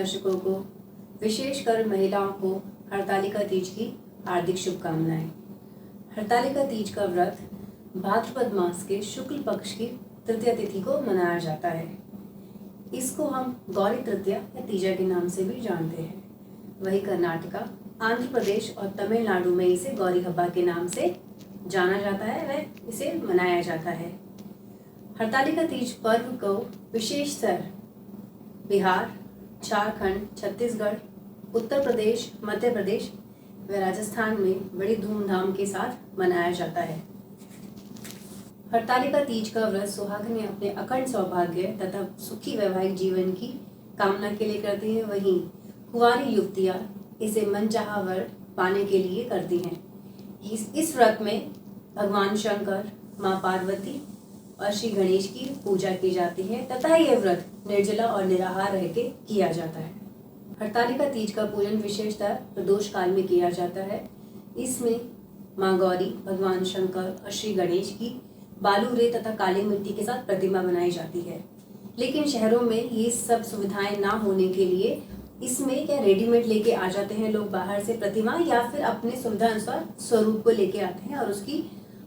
दर्शकों को, विशेषकर महिलाओं को हरतालिका तीज की हार्दिक शुभकामनाएं। हरतालिका तीज का व्रत भाद्रपद मास के शुक्ल पक्ष की तृतीया तिथि को मनाया जाता है। इसको हम गौरी तृतीया या तीजा के नाम से भी जानते हैं। वही कर्नाटका, आंध्र प्रदेश और तमिलनाडु में इसे गौरी हब्बा के नाम से जाना जाता है व इसे मनाया जाता है। हरतालिका तीज पर्व को विशेषतर बिहार, झारखंड, छत्तीसगढ़, उत्तर प्रदेश, मध्य प्रदेश व राजस्थान में बड़ी धूमधाम के साथ मनाया जाता है। हरतालिका तीज का व्रत सुहागिनें अपने अखंड सौभाग्य तथा सुखी वैवाहिक जीवन की कामना के लिए करती हैं। वहीं कुंवारी युवतियां इसे मनचाहा वर पाने के लिए करती हैं। इस व्रत में भगवान शंकर, माँ पार्वती और श्री गणेश की पूजा की जाती है तथा यह व्रत निर्जला और निराहार रह के किया जाता है। हरतालिका तीज का पूजन विशेषतः प्रदोष काल में किया जाता है। इसमें माँ गौरी, भगवान शंकर और श्री गणेश की बालू, रेत तथा काली मिट्टी के साथ प्रतिमा बनाई जाती है। लेकिन शहरों में ये सब सुविधाएं ना होने के लिए इसमें क्या रेडीमेड लेके आ जाते हैं लोग बाहर से प्रतिमा, या फिर अपने सुविधा अनुसार स्वरूप को लेके आते हैं और उसकी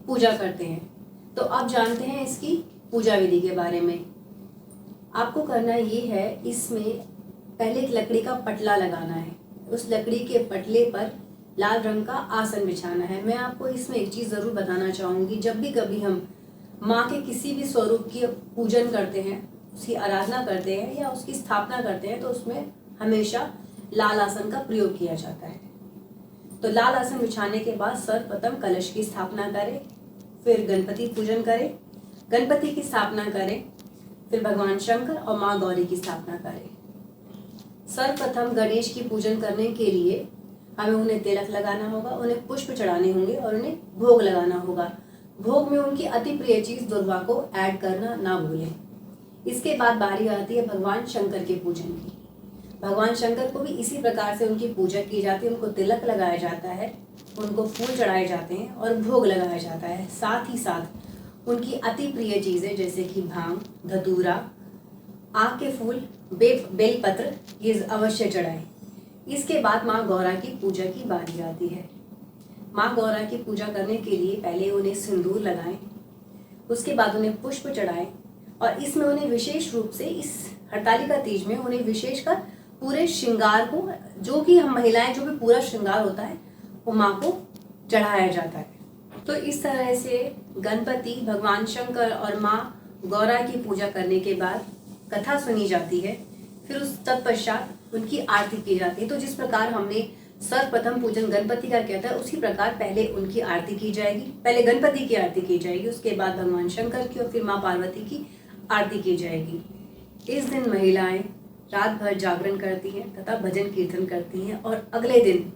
पूजा करते हैं। तो अब जानते हैं इसकी पूजा विधि के बारे में। आपको करना ये है, इसमें पहले एक लकड़ी का पटला लगाना है। उस लकड़ी के पटले पर लाल रंग का आसन बिछाना है। मैं आपको इसमें एक चीज़ ज़रूर बताना चाहूँगी, जब भी कभी हम माँ के किसी भी स्वरूप की पूजन करते हैं, उसकी आराधना करते हैं या उसकी स्थापना करते हैं, तो उसमें हमेशा लाल आसन का प्रयोग किया जाता है। तो लाल आसन बिछाने के बाद सर्वप्रथम कलश की स्थापना करें, फिर गणपति पूजन करें, गणपति की स्थापना करें, फिर भगवान शंकर और माँ गौरी की स्थापना करें। सर्वप्रथम गणेश की पूजन करने के लिए हमें उन्हें तिलक लगाना होगा, उन्हें पुष्प चढ़ाने होंगे और उन्हें भोग लगाना होगा। भोग में उनकी अति प्रिय चीज दुर्वा को ऐड करना ना भूलें। इसके बाद बारी आती है भगवान शंकर के पूजन की। भगवान शंकर को भी इसी प्रकार से उनकी पूजा की जाती है। उनको तिलक लगाया जाता है, उनको फूल चढ़ाए जाते हैं और भोग लगाया जाता है। साथ ही साथ उनकी अति प्रिय चीजें जैसे कि भांग, धतूरा, आक के फूल, बेलपत्र ये अवश्य चढ़ाएं। इसके बाद माँ गौरा की पूजा की बारी आती है। माँ गौरा की पूजा करने के लिए पहले उन्हें सिंदूर लगाएं, उसके बाद उन्हें पुष्प चढ़ाएं और इसमें उन्हें विशेष रूप से इस हरतालिका तीज में उन्हें विशेषकर पूरे श्रृंगार को, जो कि हम महिलाएं जो भी पूरा श्रृंगार होता है वो माँ को चढ़ाया जाता है। तो इस तरह से गणपति, भगवान शंकर और माँ गौरा की पूजा करने के बाद कथा सुनी जाती है। फिर उस तत्पश्चात उनकी आरती की जाती है। तो जिस प्रकार हमने सर्वप्रथम पूजन गणपति का किया था, उसी प्रकार पहले उनकी आरती की जाएगी। पहले गणपति की आरती की जाएगी, उसके बाद भगवान शंकर की और फिर माँ पार्वती की आरती की जाएगी। इस दिन महिलाएं रात भर जागरण करती हैं तथा भजन कीर्तन करती हैं और अगले दिन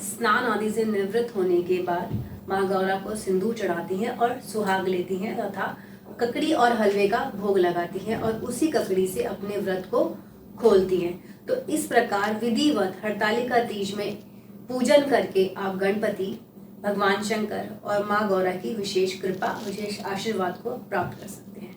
स्नान आदि से निवृत्त होने के बाद माँ गौरा को सिंदूर चढ़ाती हैं और सुहाग लेती हैं तथा ककड़ी और हलवे का भोग लगाती हैं और उसी ककड़ी से अपने व्रत को खोलती हैं। तो इस प्रकार विधिवत हरतालिका तीज में पूजन करके आप गणपति, भगवान शंकर और माँ गौरा की विशेष कृपा, विशेष आशीर्वाद को प्राप्त कर सकते हैं।